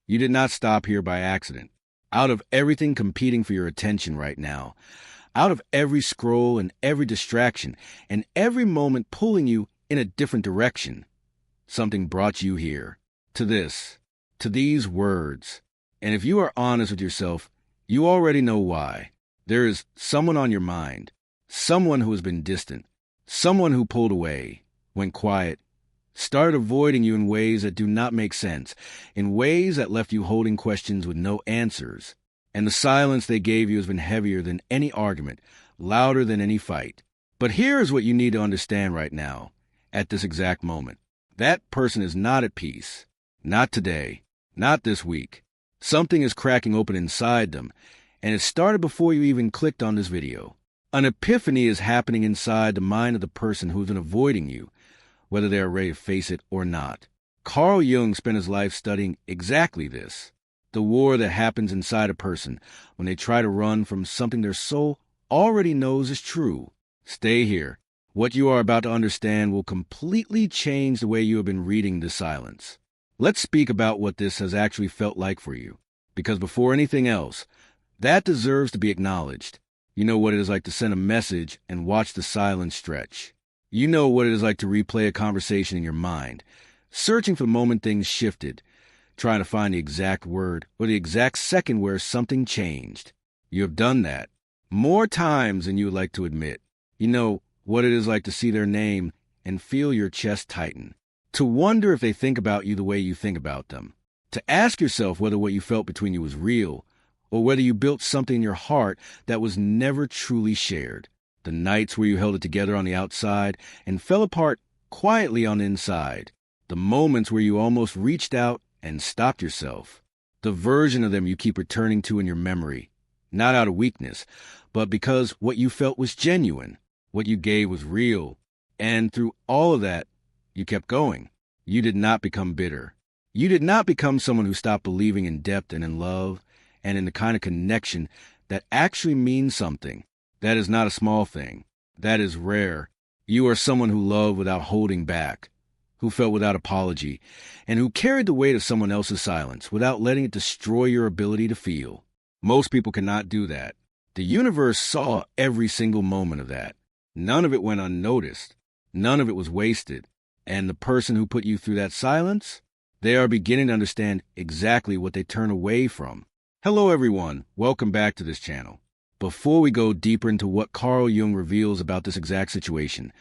You did not stop here by accident. Out of everything competing for your attention right now, out of every scroll and every distraction, and every moment pulling you in a different direction, something brought you here, to these words. And if you are honest with yourself, you already know why. There is someone on your mind, someone who has been distant, someone who pulled away, went quiet, started avoiding you in ways that do not make sense, in ways that left you holding questions with no answers. And the silence they gave you has been heavier than any argument, louder than any fight. But here is what you need to understand right now, at this exact moment. That person is not at peace. Not today. Not this week. Something is cracking open inside them, and it started before you even clicked on this video. An epiphany is happening inside the mind of the person who's been avoiding you, whether they are ready to face it or not. Carl Jung spent his life studying exactly this. The war that happens inside a person when they try to run from something their soul already knows is true. Stay here. What you are about to understand will completely change the way you have been reading this silence. Let's speak about what this has actually felt like for you. Because before anything else, that deserves to be acknowledged. You know what it is like to send a message and watch the silence stretch. You know what it is like to replay a conversation in your mind, searching for the moment things shifted, trying to find the exact word or the exact second where something changed. You have done that more times than you would like to admit. You know what it is like to see their name and feel your chest tighten, to wonder if they think about you the way you think about them, to ask yourself whether what you felt between you was real, or whether you built something in your heart that was never truly shared. The nights where you held it together on the outside and fell apart quietly on the inside. The moments where you almost reached out and stopped yourself. The version of them you keep returning to in your memory, not out of weakness, but because what you felt was genuine, what you gave was real. And through all of that, you kept going. You did not become bitter. You did not become someone who stopped believing in depth and in love and in the kind of connection that actually means something. That is not a small thing. That is rare. You are someone who loved without holding back, who felt without apology, and who carried the weight of someone else's silence without letting it destroy your ability to feel. Most people cannot do that. The universe saw every single moment of that. None of it went unnoticed. None of it was wasted. And the person who put you through that silence, they are beginning to understand exactly what they turn away from. Hello, everyone. Welcome back to this channel. Before we go deeper into what Carl Jung reveals about this exact situation,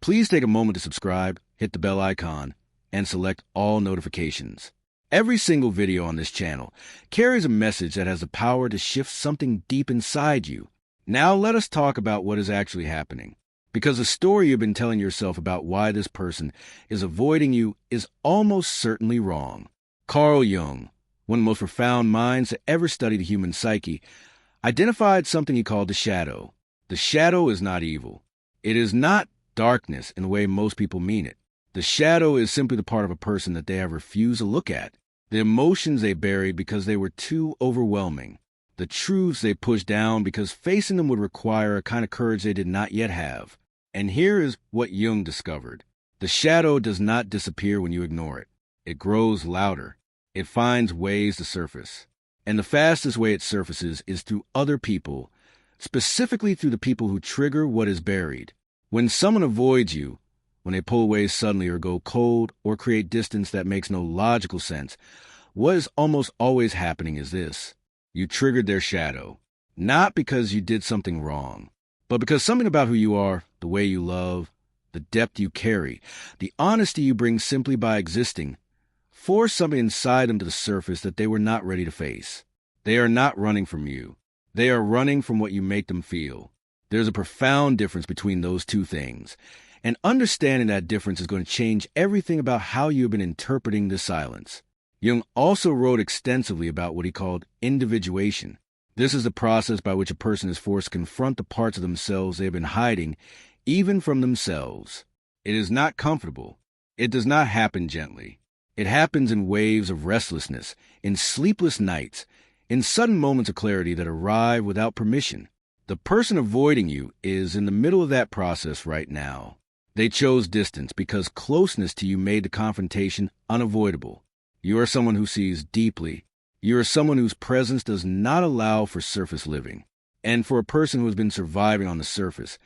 please take a moment to subscribe, hit the bell icon, and select all notifications. Every single video on this channel carries a message that has the power to shift something deep inside you. Now let us talk about what is actually happening. Because the story you've been telling yourself about why this person is avoiding you is almost certainly wrong. Carl Jung, one of the most profound minds to ever study the human psyche, identified something he called the shadow. The shadow is not evil. It is not darkness in the way most people mean it. The shadow is simply the part of a person that they have refused to look at, the emotions they buried because they were too overwhelming, the truths they pushed down because facing them would require a kind of courage they did not yet have. And here is what Jung discovered. The shadow does not disappear when you ignore it. It grows louder. It finds ways to surface. And the fastest way it surfaces is through other people, specifically through the people who trigger what is buried. When someone avoids you, when they pull away suddenly or go cold or create distance that makes no logical sense, what is almost always happening is this. You triggered their shadow, not because you did something wrong, but because something about who you are, the way you love, the depth you carry, the honesty you bring simply by existing, forced something inside them to the surface that they were not ready to face. They are not running from you. They are running from what you make them feel. There's a profound difference between those two things, and understanding that difference is going to change everything about how you've been interpreting the silence. Jung also wrote extensively about what he called individuation. This is the process by which a person is forced to confront the parts of themselves they have been hiding, even from themselves. It is not comfortable. It does not happen gently. It happens in waves of restlessness, in sleepless nights, in sudden moments of clarity that arrive without permission. The person avoiding you is in the middle of that process right now. They chose distance because closeness to you made the confrontation unavoidable. You are someone who sees deeply. You are someone whose presence does not allow for surface living. And for a person who has been surviving on the surface,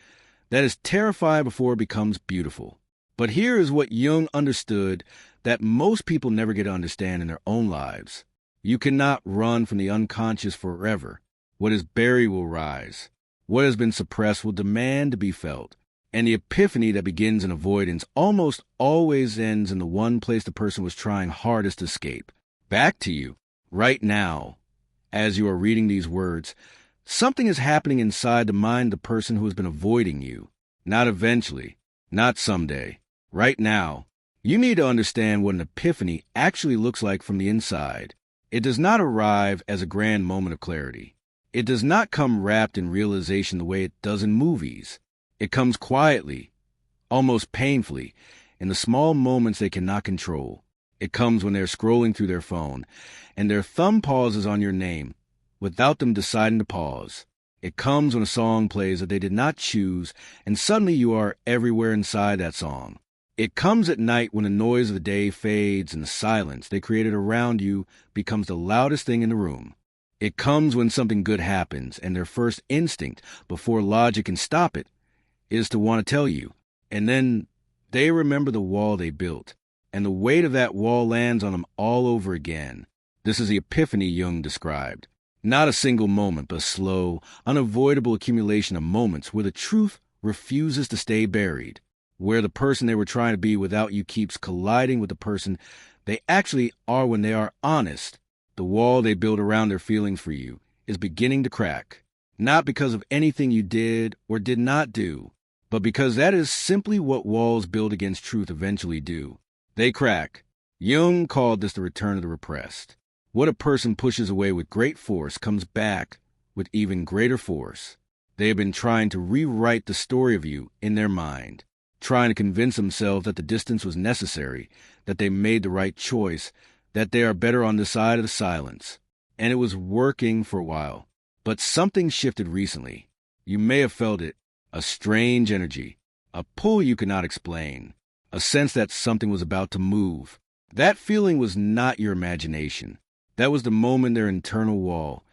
that is terrifying before it becomes beautiful. But here is what Jung understood that most people never get to understand in their own lives. You cannot run from the unconscious forever. What is buried will rise. What has been suppressed will demand to be felt. And the epiphany that begins in avoidance almost always ends in the one place the person was trying hardest to escape. Back to you, right now. As you are reading these words, something is happening inside the mind of the person who has been avoiding you. Not eventually, not someday. Right now, you need to understand what an epiphany actually looks like from the inside. It does not arrive as a grand moment of clarity. It does not come wrapped in realization the way it does in movies. It comes quietly, almost painfully, in the small moments they cannot control. It comes when they're scrolling through their phone, and their thumb pauses on your name, without them deciding to pause. It comes when a song plays that they did not choose, and suddenly you are everywhere inside that song. It comes at night when the noise of the day fades and the silence they created around you becomes the loudest thing in the room. It comes when something good happens, and their first instinct, before logic can stop it, is to want to tell you. And then they remember the wall they built, and the weight of that wall lands on them all over again. This is the epiphany Jung described. Not a single moment, but a slow, unavoidable accumulation of moments where the truth refuses to stay buried, where the person they were trying to be without you keeps colliding with the person they actually are when they are honest. The wall they built around their feelings for you is beginning to crack, not because of anything you did or did not do, but because that is simply what walls built against truth eventually do. They crack. Jung called this the return of the repressed. What a person pushes away with great force comes back with even greater force. They have been trying to rewrite the story of you in their mind, trying to convince themselves that the distance was necessary, that they made the right choice, that they are better on the side of the silence. And it was working for a while. But something shifted recently. You may have felt it. A strange energy, a pull you could not explain, a sense that something was about to move. That feeling was not your imagination. That was the moment their internal wall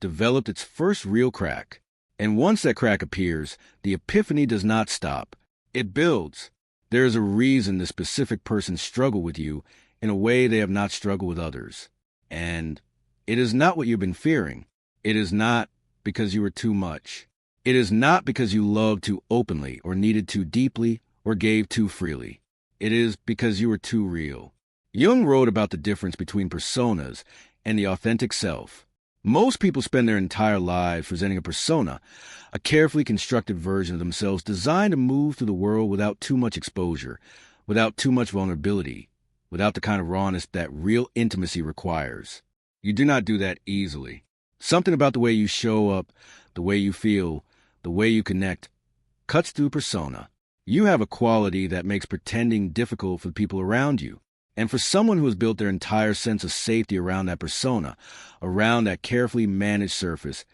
developed its first real crack. And once that crack appears, the epiphany does not stop. It builds. There is a reason this specific person struggled with you in a way they have not struggled with others. And it is not what you've been fearing. It is not because you were too much. It is not because you loved too openly or needed too deeply or gave too freely. It is because you were too real. Jung wrote about the difference between personas and the authentic self. Most people spend their entire lives presenting a persona, a carefully constructed version of themselves designed to move through the world without too much exposure, without too much vulnerability, without the kind of rawness that real intimacy requires. You do not do that easily. Something about the way you show up, the way you feel, the way you connect, cuts through persona. You have a quality that makes pretending difficult for the people around you. And for someone who has built their entire sense of safety around that persona, around that carefully managed surface,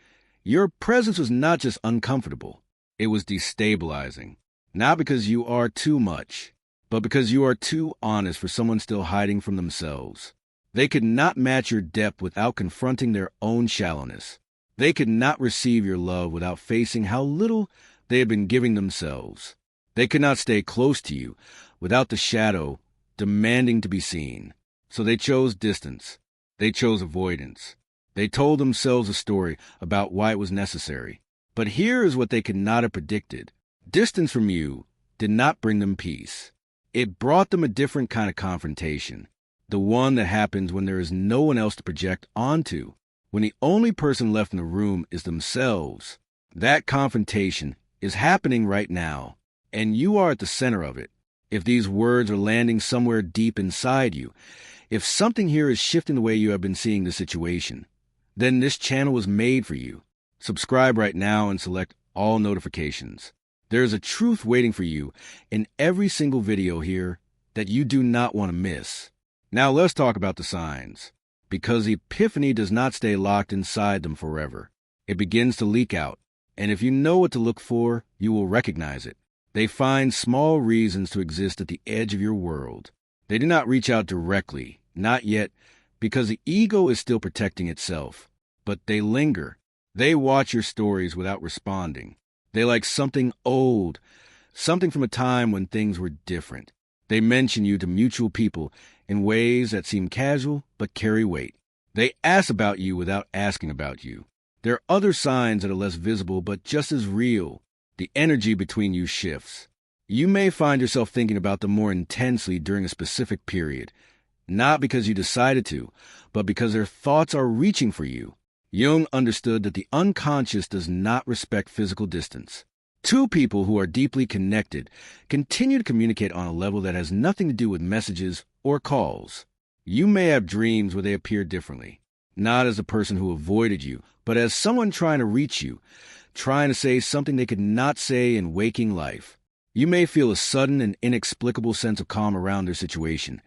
your presence was not just uncomfortable, it was destabilizing. Not because you are too much, but because you are too honest for someone still hiding from themselves. They could not match your depth without confronting their own shallowness. They could not receive your love without facing how little they had been giving themselves. They could not stay close to you without the shadow demanding to be seen. So they chose distance. They chose avoidance. They told themselves a story about why it was necessary. But here is what they could not have predicted. Distance from you did not bring them peace. It brought them a different kind of confrontation. The one that happens when there is no one else to project onto. When the only person left in the room is themselves. That confrontation is happening right now, and you are at the center of it. If these words are landing somewhere deep inside you, if something here is shifting the way you have been seeing the situation, then this channel was made for you. Subscribe right now and select all notifications. There is a truth waiting for you in every single video here that you do not want to miss. Now let's talk about the signs. Because the epiphany does not stay locked inside them forever. It begins to leak out, and if you know what to look for, you will recognize it. They find small reasons to exist at the edge of your world. They do not reach out directly. Not yet, because the ego is still protecting itself. But they linger. They watch your stories without responding. They like something old, something from a time when things were different. They mention you to mutual people in ways that seem casual but carry weight. They ask about you without asking about you. There are other signs that are less visible but just as real. The energy between you shifts. You may find yourself thinking about them more intensely during a specific period, not because you decided to, but because their thoughts are reaching for you. Jung understood that the unconscious does not respect physical distance. Two people who are deeply connected continue to communicate on a level that has nothing to do with messages or calls. You may have dreams where they appear differently, not as a person who avoided you, but as someone trying to reach you, trying to say something they could not say in waking life. You may feel a sudden and inexplicable sense of calm around their situation,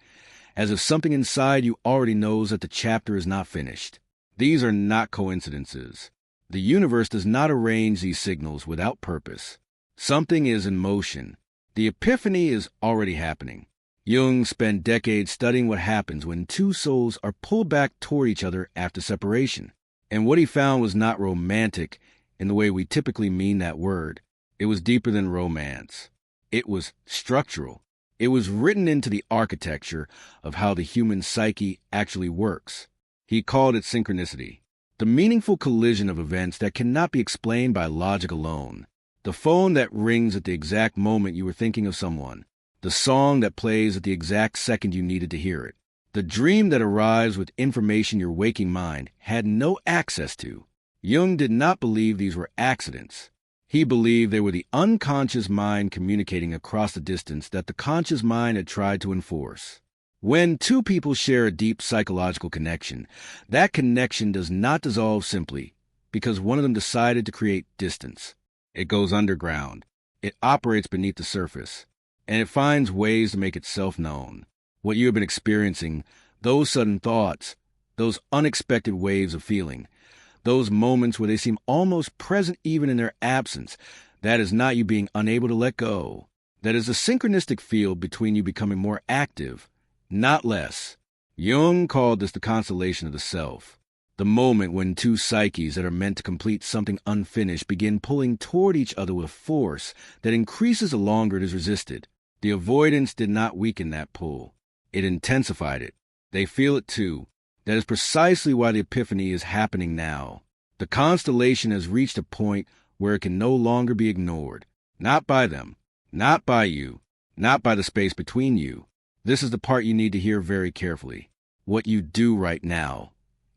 as if something inside you already knows that the chapter is not finished. These are not coincidences. The universe does not arrange these signals without purpose. Something is in motion. The epiphany is already happening. Jung spent decades studying what happens when two souls are pulled back toward each other after separation. And what he found was not romantic in the way we typically mean that word. It was deeper than romance. It was structural. It was written into the architecture of how the human psyche actually works. He called it synchronicity, the meaningful collision of events that cannot be explained by logic alone. The phone that rings at the exact moment you were thinking of someone. The song that plays at the exact second you needed to hear it. The dream that arrives with information your waking mind had no access to. Jung did not believe these were accidents. He believed they were the unconscious mind communicating across the distance that the conscious mind had tried to enforce. When two people share a deep psychological connection, that connection does not dissolve simply because one of them decided to create distance. It goes underground. It operates beneath the surface. And it finds ways to make itself known. What you have been experiencing, those sudden thoughts, those unexpected waves of feeling, those moments where they seem almost present even in their absence, that is not you being unable to let go. That is the synchronistic field between you becoming more active, not less. Jung called this the constellation of the self, the moment when two psyches that are meant to complete something unfinished begin pulling toward each other with force that increases the longer it is resisted. The avoidance did not weaken that pull. It intensified it. They feel it too. That is precisely why the epiphany is happening now. The constellation has reached a point where it can no longer be ignored. Not by them. Not by you. Not by the space between you. This is the part you need to hear very carefully. What you do right now,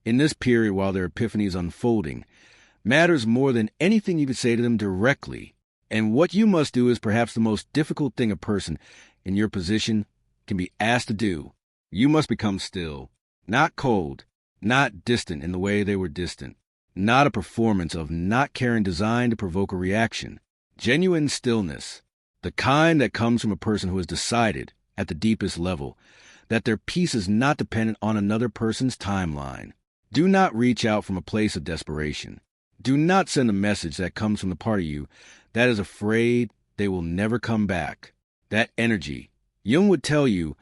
in this period while their epiphany is unfolding, matters more than anything you could say to them directly. And what you must do is perhaps the most difficult thing a person in your position can be asked to do. You must become still, not cold, not distant in the way they were distant, not a performance of not caring designed to provoke a reaction. Genuine stillness, the kind that comes from a person who has decided, at the deepest level, that their peace is not dependent on another person's timeline. Do not reach out from a place of desperation. Do not send a message that comes from the part of you that is afraid they will never come back. That energy, Jung would tell you,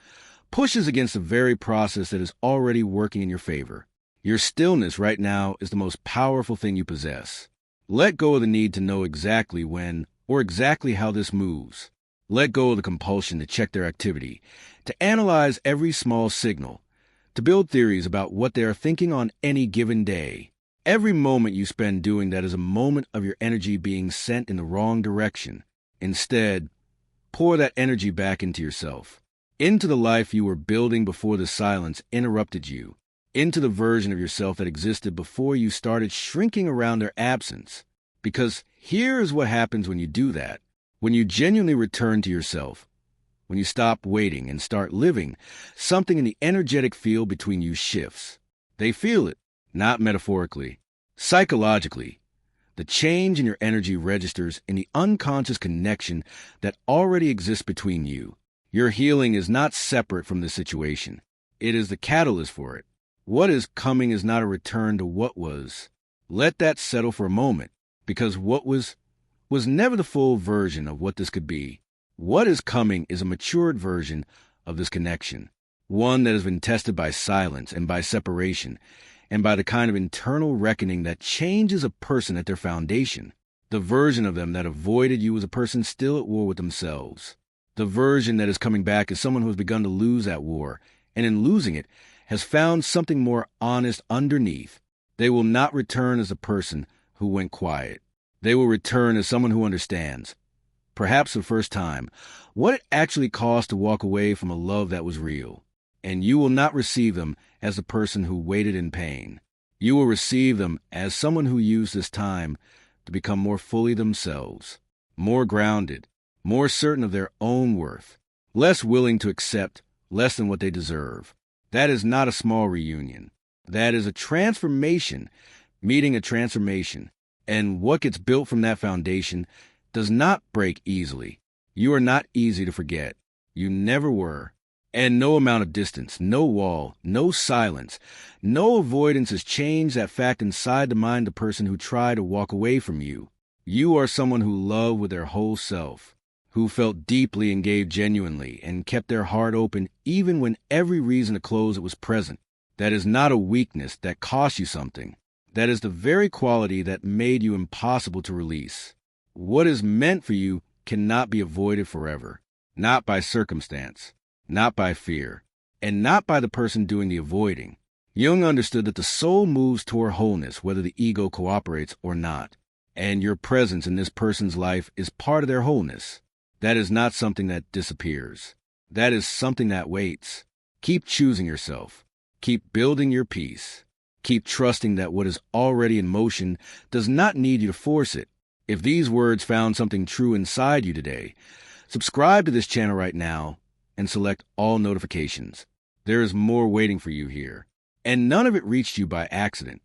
pushes against the very process that is already working in your favor. Your stillness right now is the most powerful thing you possess. Let go of the need to know exactly when or exactly how this moves. Let go of the compulsion to check their activity, to analyze every small signal, to build theories about what they are thinking on any given day. Every moment you spend doing that is a moment of your energy being sent in the wrong direction. Instead, pour that energy back into yourself, into the life you were building before the silence interrupted you, into the version of yourself that existed before you started shrinking around their absence. Because here is what happens when you do that. When you genuinely return to yourself, when you stop waiting and start living, something in the energetic field between you shifts. They feel it. Not metaphorically, psychologically. The change in your energy registers in the unconscious connection that already exists between you. Your healing is not separate from this situation. It is the catalyst for it. What is coming is not a return to what was. Let that settle for a moment, because what was never the full version of what this could be. What is coming is a matured version of this connection. one that has been tested by silence and by separation, and by the kind of internal reckoning that changes a person at their foundation. The version of them that avoided you is a person still at war with themselves. The version that is coming back is someone who has begun to lose that war, and in losing it, has found something more honest underneath. They will not return as a person who went quiet. They will return as someone who understands, perhaps for the first time, what it actually cost to walk away from a love that was real. And you will not receive them as the person who waited in pain. You will receive them as someone who used this time to become more fully themselves, more grounded, more certain of their own worth, less willing to accept less than what they deserve. That is not a small reunion. That is a transformation meeting a transformation. And what gets built from that foundation does not break easily. You are not easy to forget. You never were. And no amount of distance, no wall, no silence, no avoidance has changed that fact inside the mind of the person who tried to walk away from you. You are someone who loved with their whole self, who felt deeply and gave genuinely, and kept their heart open even when every reason to close it was present. That is not a weakness that cost you something. That is the very quality that made you impossible to release. What is meant for you cannot be avoided forever, not by circumstance, not by fear, and not by the person doing the avoiding. Jung understood that the soul moves toward wholeness whether the ego cooperates or not, and your presence in this person's life is part of their wholeness. That is not something that disappears. That is something that waits. Keep choosing yourself. Keep building your peace. Keep trusting that what is already in motion does not need you to force it. If these words found something true inside you today, subscribe to this channel right now and select all notifications. There is more waiting for you here. And none of it reached you by accident.